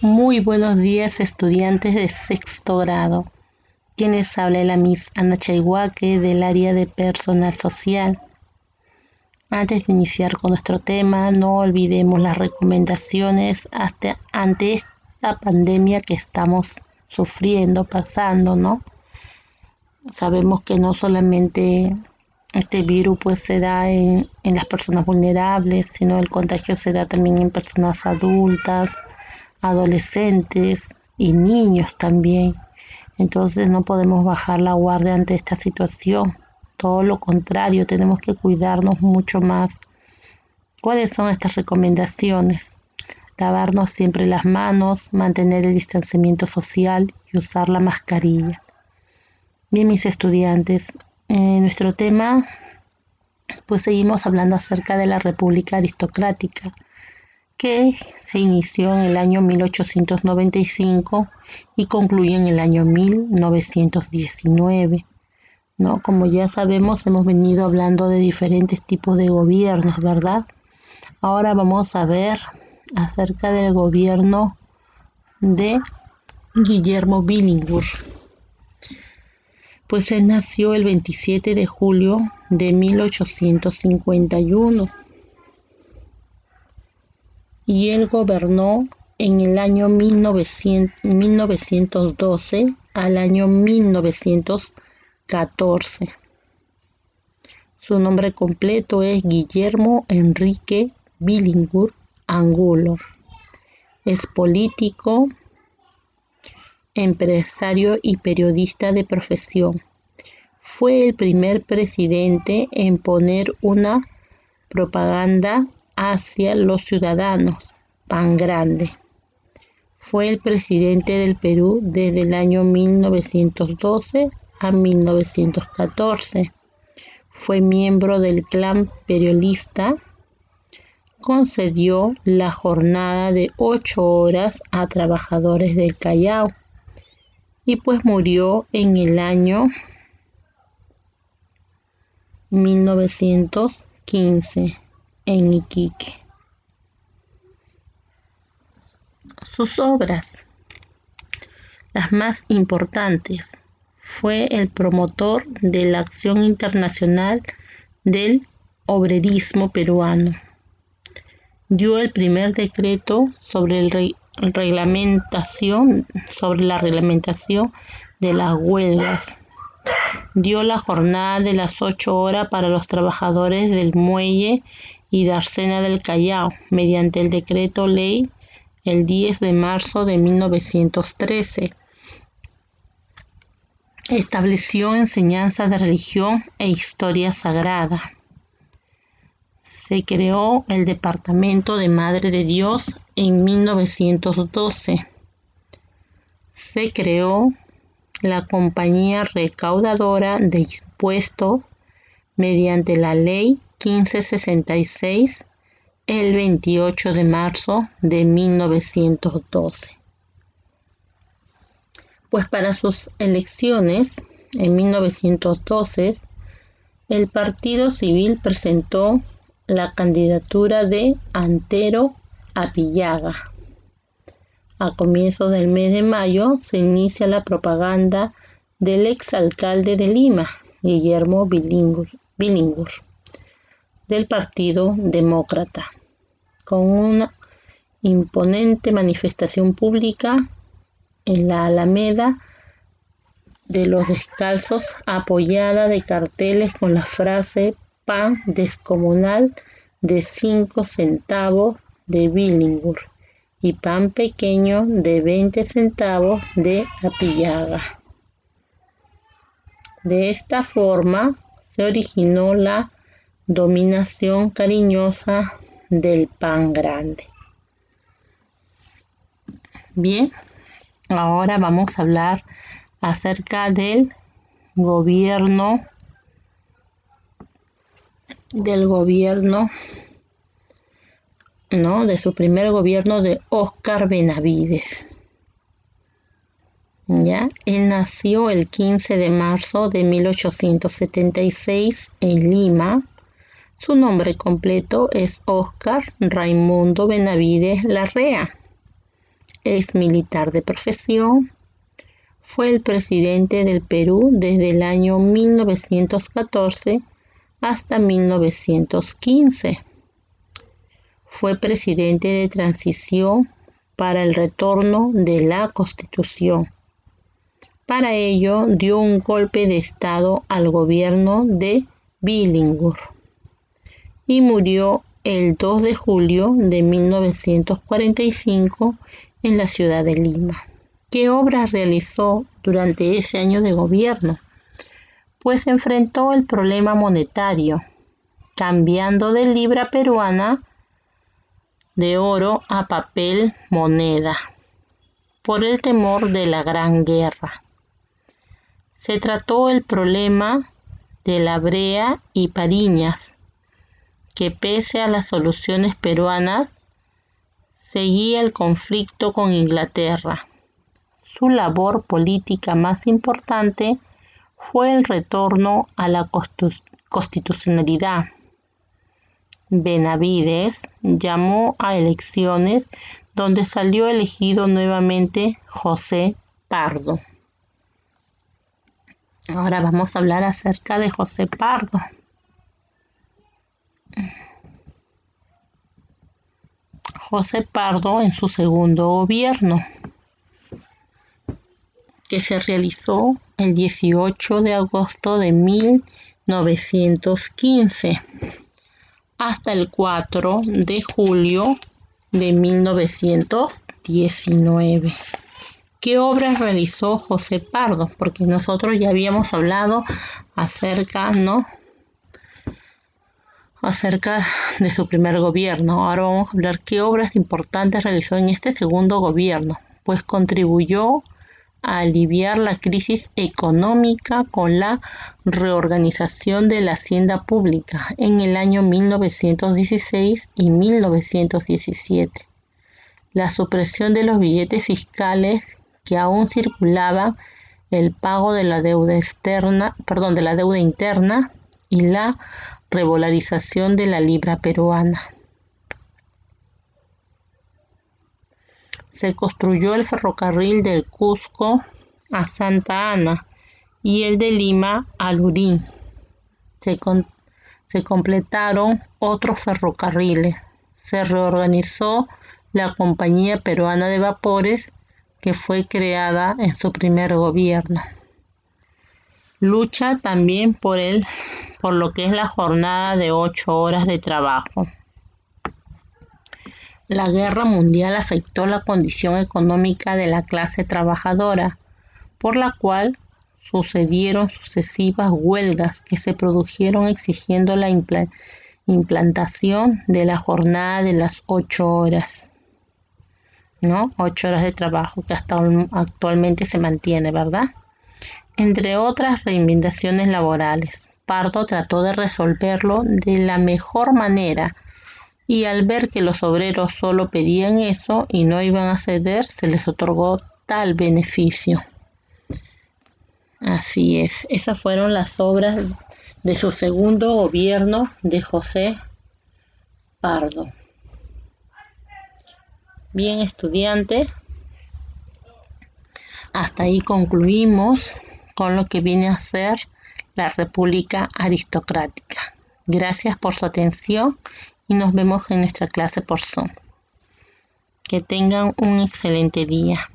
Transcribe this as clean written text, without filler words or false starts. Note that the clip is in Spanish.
Muy buenos días, estudiantes de sexto grado. Quien les habla es la Miss Ana Chaihuaque del área de personal social. Antes de iniciar con nuestro tema, no olvidemos las recomendaciones ante esta pandemia que estamos sufriendo, pasando, ¿no? Sabemos que no solamente este virus pues se da en las personas vulnerables, sino el contagio se da también en personas adultas, adolescentes y niños también. Entonces no podemos bajar la guardia ante esta situación. Todo lo contrario, tenemos que cuidarnos mucho más. ¿Cuáles son estas recomendaciones? Lavarnos siempre las manos, mantener el distanciamiento social y usar la mascarilla. Bien, mis estudiantes, nuestro tema, pues seguimos hablando acerca de la República Aristocrática, que se inició en el año 1895 y concluye en el año 1919. ¿No? Como ya sabemos, hemos venido hablando de diferentes tipos de gobiernos, ¿verdad? Ahora vamos a ver acerca del gobierno de Guillermo Billinghurst. Pues él nació el 27 de julio de 1851 y él gobernó en el año 1912 al año 1914. Su nombre completo es Guillermo Enrique Billinghurst Angulo. Es político, empresario y periodista de profesión. Fue el primer presidente en poner una propaganda hacia los ciudadanos, pan grande. Fue el presidente del Perú desde el año 1912 a 1914. Fue miembro del clan imperialista. Concedió la jornada de 8 horas a trabajadores del Callao y pues murió en el año 1915 en Iquique. Sus obras, las más importantes, fue el promotor de la acción internacional del obrerismo peruano. Dio el primer decreto sobre la reglamentación de las huelgas. Dio la jornada de las 8 horas para los trabajadores del muelle y dársena del Callao mediante el decreto ley el 10 de marzo de 1913. Estableció enseñanza de religión e historia sagrada. Se creó el Departamento de Madre de Dios en 1912. Se creó la Compañía Recaudadora de Impuestos mediante la Ley 1566 el 28 de marzo de 1912. Pues para sus elecciones en 1912, el Partido Civil presentó la candidatura de Antero Apillaga. A comienzos del mes de mayo se inicia la propaganda del exalcalde de Lima, Guillermo Billinghurst, del Partido Demócrata, con una imponente manifestación pública en la Alameda de los Descalzos, apoyada de carteles con la frase pan descomunal de 5 centavos de Billinghurst y pan pequeño de 20 centavos de Apillaga. De esta forma se originó la dominación cariñosa del pan grande. Bien, ahora vamos a hablar acerca del gobierno, de su primer gobierno de Óscar Benavides. ¿Ya? Él nació el 15 de marzo de 1876 en Lima. Su nombre completo es Óscar Raimundo Benavides Larrea. Es militar de profesión. Fue el presidente del Perú desde el año 1914 hasta 1915. Fue presidente de transición para el retorno de la Constitución. Para ello dio un golpe de Estado al gobierno de Billinghurst y murió el 2 de julio de 1945 en la ciudad de Lima. ¿Qué obras realizó durante ese año de gobierno? Pues enfrentó el problema monetario, cambiando de libra peruana de oro a papel moneda, por el temor de la Gran Guerra. Se trató el problema de la brea y Pariñas, que pese a las soluciones peruanas, seguía el conflicto con Inglaterra. Su labor política más importante fue el retorno a la constitucionalidad. Benavides llamó a elecciones donde salió elegido nuevamente José Pardo. Ahora vamos a hablar acerca de José Pardo. José Pardo en su segundo gobierno, que se realizó el 18 de agosto de 1915 hasta el 4 de julio de 1919. ¿Qué obras realizó José Pardo? Porque nosotros ya habíamos hablado acerca de su primer gobierno. Ahora vamos a hablar qué obras importantes realizó en este segundo gobierno. Pues contribuyó a aliviar la crisis económica con la reorganización de la hacienda pública en el año 1916 y 1917. La supresión de los billetes fiscales que aún circulaban, el pago de la deuda interna y la revalorización de la libra peruana. Se construyó el ferrocarril del Cusco a Santa Ana y el de Lima a Lurín. Se completaron otros ferrocarriles. Se reorganizó la Compañía Peruana de Vapores, que fue creada en su primer gobierno. Lucha también por lo que es la jornada de 8 horas de trabajo. La guerra mundial afectó la condición económica de la clase trabajadora, por la cual sucedieron sucesivas huelgas que se produjeron exigiendo la implantación de la jornada de las 8 horas. 8 horas de trabajo que hasta actualmente se mantiene, ¿verdad? Entre otras reivindicaciones laborales, Pardo trató de resolverlo de la mejor manera y al ver que los obreros solo pedían eso y no iban a ceder, se les otorgó tal beneficio. Así es, esas fueron las obras de su segundo gobierno de José Pardo. Bien, estudiantes, hasta ahí concluimos con lo que viene a ser la República Aristocrática. Gracias por su atención y nos vemos en nuestra clase por Zoom. Que tengan un excelente día.